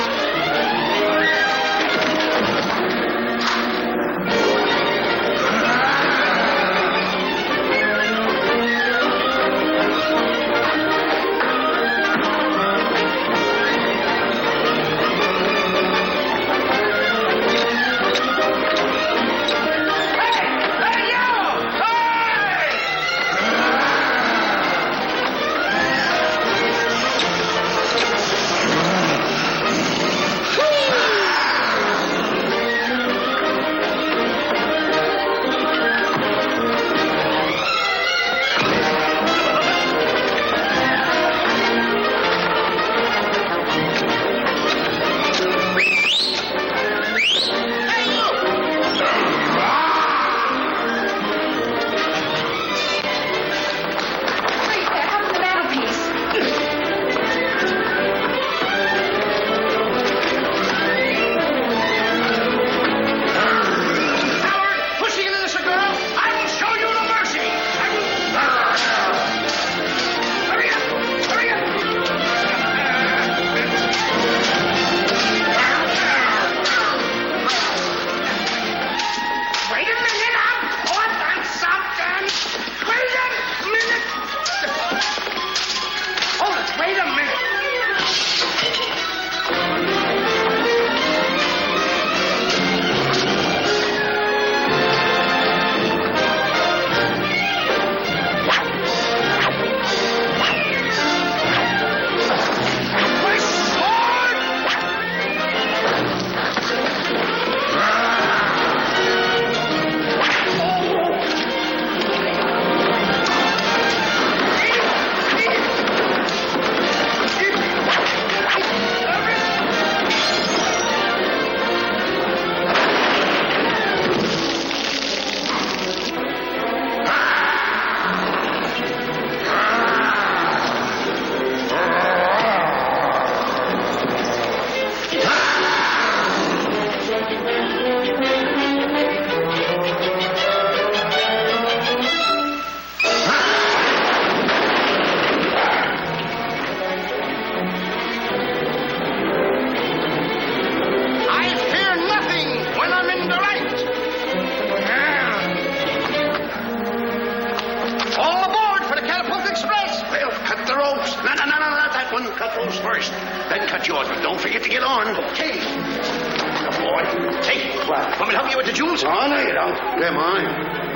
first. Then cut yours, but don't forget to get on. Okay. Come boy. Hey, want me to help you with the jewels? Oh, no, you don't. They're mine.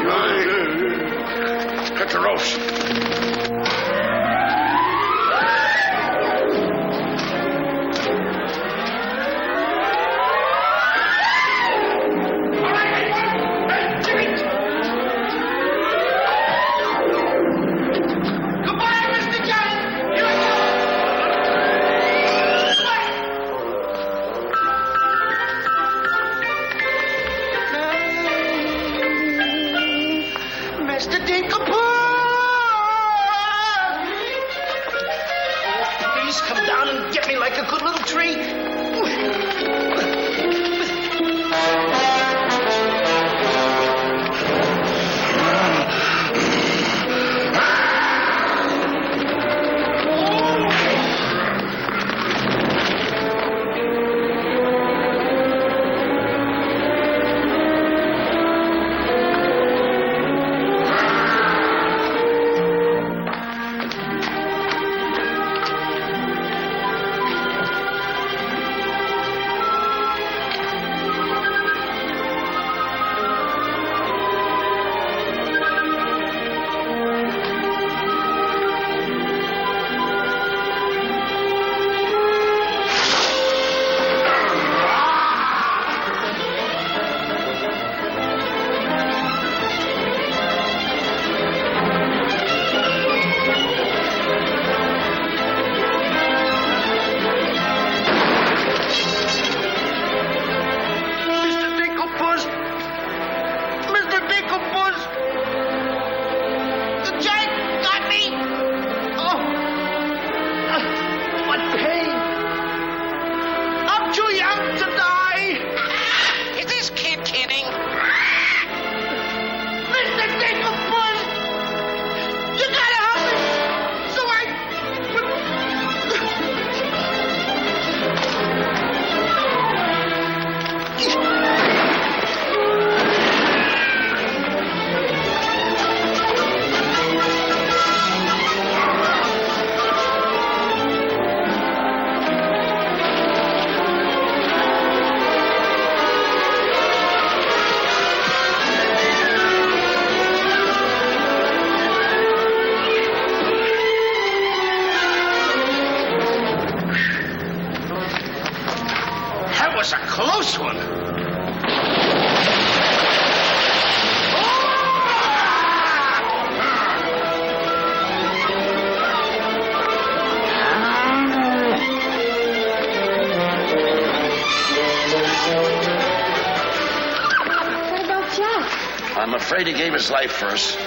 Mine. Cut the ropes. Get me like a good little tree. was a close one. What about Jack? I'm afraid he gave his life first.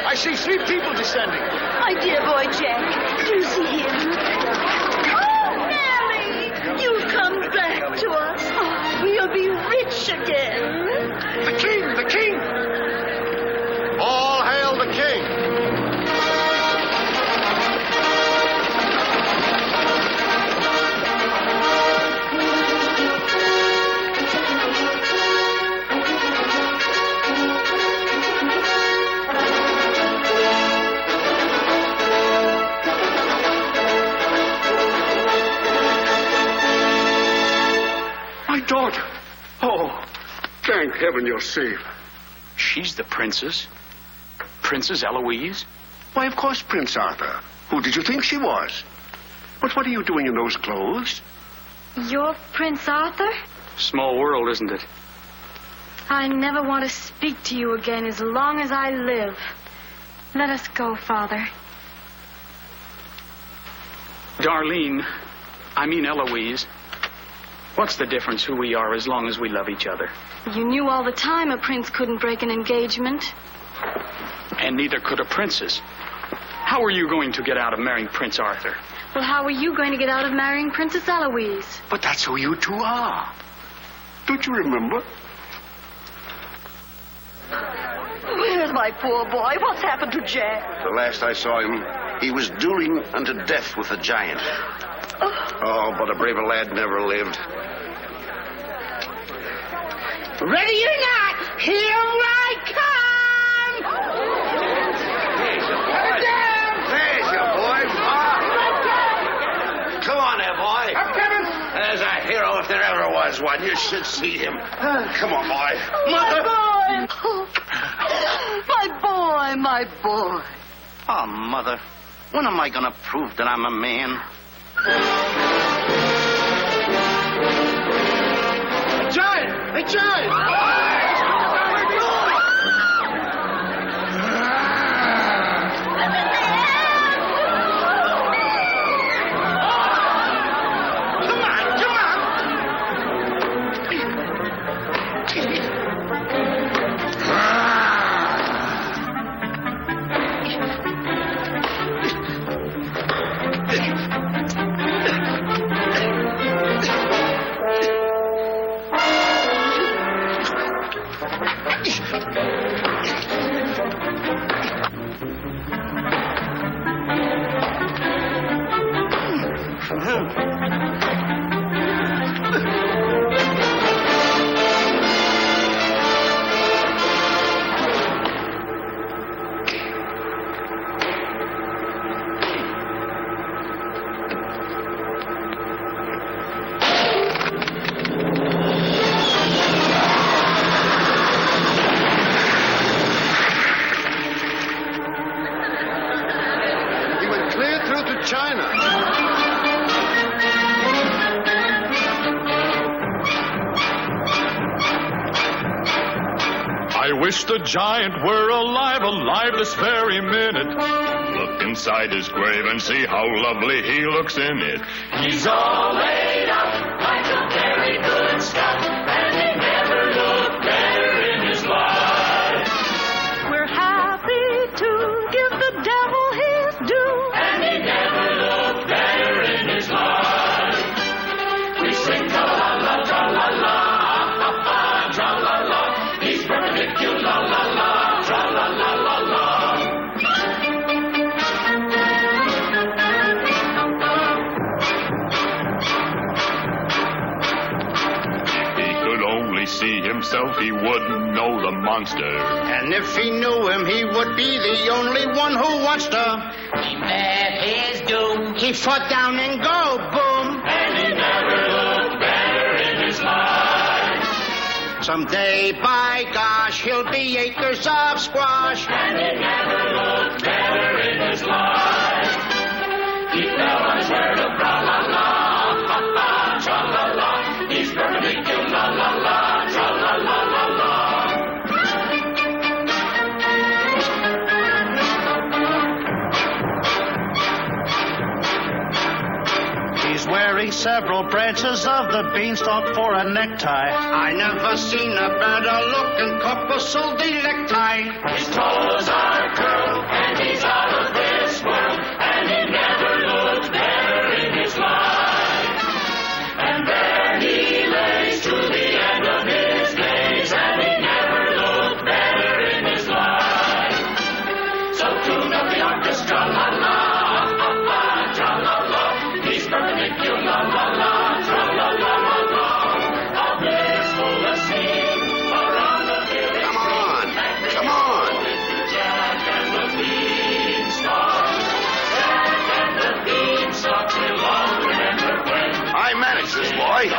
I see 3 people descending. My dear boy, Jack. Do you see him? Oh, Nellie! You've come back to us. Oh, we'll be rich again. The king! The king! All hail the king! Martha! Oh, thank heaven you're safe. She's the princess. Princess Eloise? Why, of course, Prince Arthur. Who did you think she was? But what are you doing in those clothes? You're Prince Arthur? Small world, isn't it? I never want to speak to you again as long as I live. Let us go, Father. Darlene, I mean Eloise. What's the difference who we are as long as we love each other? You knew all the time a prince couldn't break an engagement. And neither could a princess. How are you going to get out of marrying Prince Arthur? Well, how are you going to get out of marrying Princess Eloise? But that's who you two are. Don't you remember? Where's my poor boy? What's happened to Jack? The last I saw him, he was dueling unto death with a giant. Oh, but a braver lad never lived. Ready or not, here I come! There's your boy. Come on there, boy. I'm coming. There's a hero if there ever was one. You should see him. Come on, boy. My boy! Oh, my boy. Oh, Mother, when am I going to prove that I'm a man? A giant! A giant! The giant were alive this very minute. Look inside his grave and see how lovely he looks in it. He's all laid out like a very good scout, and he never looked better in his life. We're happy to give the devil his due, and he never looked better in his life. We sing tra-la-la, tra-la-la, ha-ha, tra-la-la. He's perpendicular. See himself, he wouldn't know the monster. And if he knew him, he would be the only one who wants to. He met his doom. He fought down and go boom. And he never looked better in his life. Someday, by gosh, he'll be acres of squash. And he never looked better in his life. He fell on his word of tra-la-la, ha-ha, tra-la-la. He's perpendicular, la-la-la. Wearing several branches of the beanstalk for a necktie. I never seen a better looking couple so delecti. His toes are curled and he's out of this world, and he never looked better in his life. And there he lays to the end of his days, and he never looked better in his life. So tune up the orchestra, la la, ha ha, tra la la. He's perpendicular, la la, tra la la la la. A blissful asleep around the village. Come on. Jack and the nice, this boy.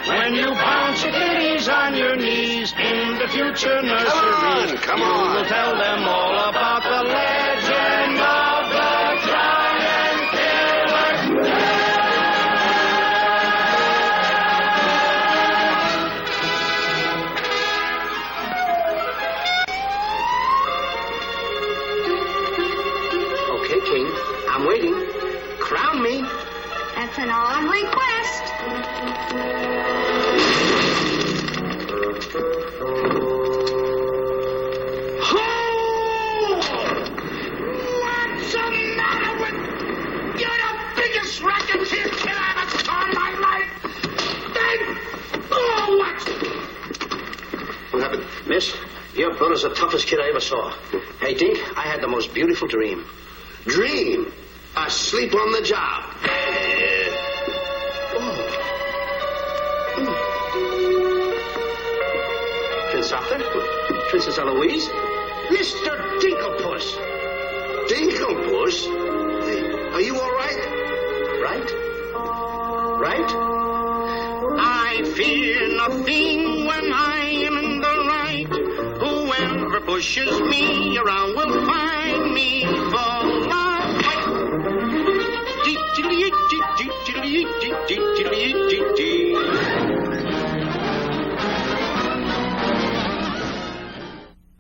When you bounce your kitties on your knees in the future nursery, come on. You will tell them all about the legend of the giant killer. Okay, King. I'm waiting. Crown me. That's an odd request. What's the matter with... You're the biggest racketeer kid I ever saw in my life. Oh, what? What happened? Miss, your brother's the toughest kid I ever saw. Hey, Dink, I had the most beautiful dream. Dream? Asleep on the job. Prince Arthur? Princess Eloise? Mr. Dinklepuss. Dinklepuss? Are you all right? Right? Right? I fear nothing when I am in the right. Whoever pushes me around will find me for life.